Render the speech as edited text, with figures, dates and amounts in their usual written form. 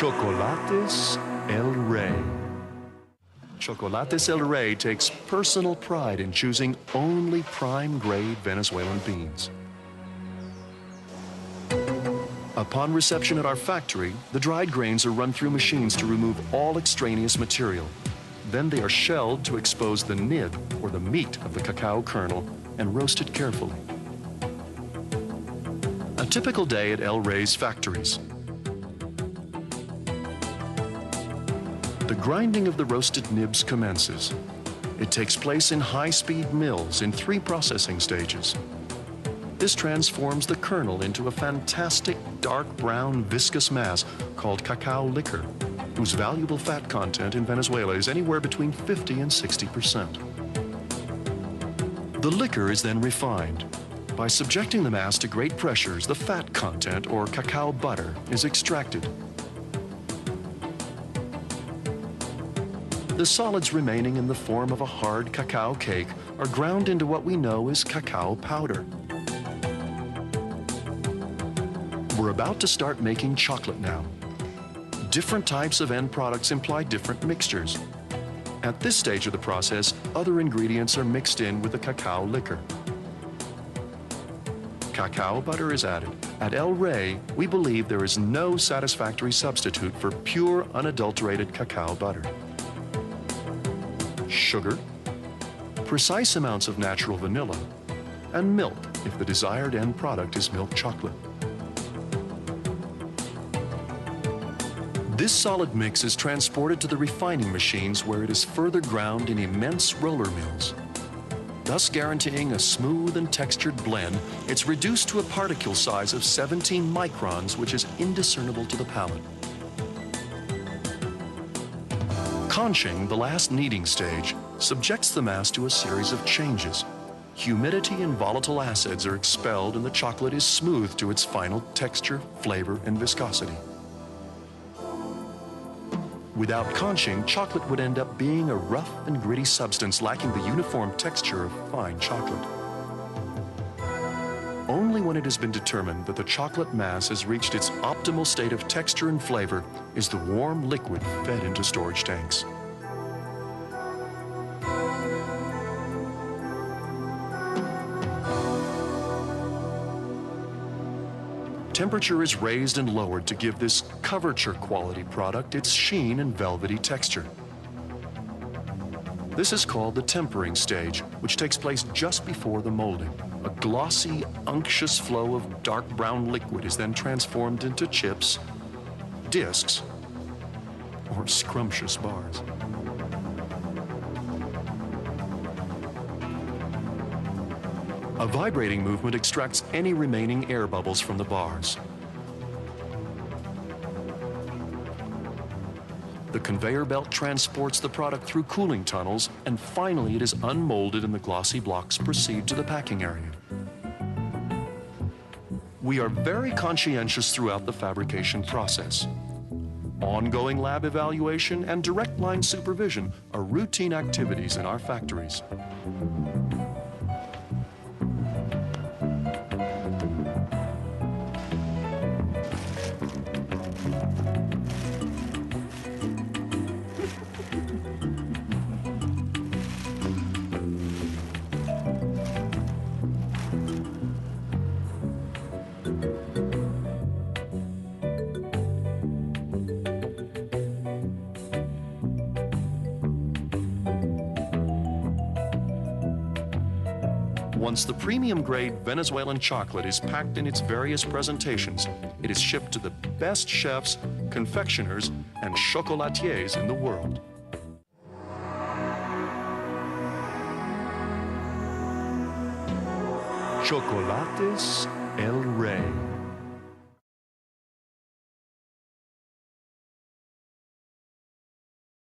Chocolates El Rey. Chocolates El Rey takes personal pride in choosing only prime-grade Venezuelan beans. Upon reception at our factory, the dried grains are run through machines to remove all extraneous material. Then they are shelled to expose the nib, or the meat of the cacao kernel, and roasted carefully. A typical day at El Rey's factories. The grinding of the roasted nibs commences. It takes place in high-speed mills in 3 processing stages. This transforms the kernel into a fantastic dark brown viscous mass called cacao liquor, whose valuable fat content in Venezuela is anywhere between 50 and 60%. The liquor is then refined. By subjecting the mass to great pressures, the fat content, or cacao butter, is extracted. The solids remaining in the form of a hard cacao cake are ground into what we know as cacao powder. We're about to start making chocolate now. Different types of end products imply different mixtures. At this stage of the process, other ingredients are mixed in with the cacao liquor. Cacao butter is added. At El Rey, we believe there is no satisfactory substitute for pure, unadulterated cacao butter. Sugar, precise amounts of natural vanilla, and milk if the desired end product is milk chocolate. This solid mix is transported to the refining machines where it is further ground in immense roller mills. Thus guaranteeing a smooth and textured blend, it's reduced to a particle size of 17 microns, which is indiscernible to the palate. Conching, the last kneading stage, subjects the mass to a series of changes. Humidity and volatile acids are expelled and the chocolate is smoothed to its final texture, flavor, and viscosity. Without conching, chocolate would end up being a rough and gritty substance lacking the uniform texture of fine chocolate. Only when it has been determined that the chocolate mass has reached its optimal state of texture and flavor is the warm liquid fed into storage tanks. Temperature is raised and lowered to give this couverture quality product its sheen and velvety texture. This is called the tempering stage, which takes place just before the molding. A glossy, unctuous flow of dark brown liquid is then transformed into chips, discs, or scrumptious bars. A vibrating movement extracts any remaining air bubbles from the bars. The conveyor belt transports the product through cooling tunnels, and finally it is unmolded and the glossy blocks proceed to the packing area. We are very conscientious throughout the fabrication process. Ongoing lab evaluation and direct line supervision are routine activities in our factories. Once the premium-grade Venezuelan chocolate is packed in its various presentations, it is shipped to the best chefs, confectioners, and chocolatiers in the world. Chocolates El Rey.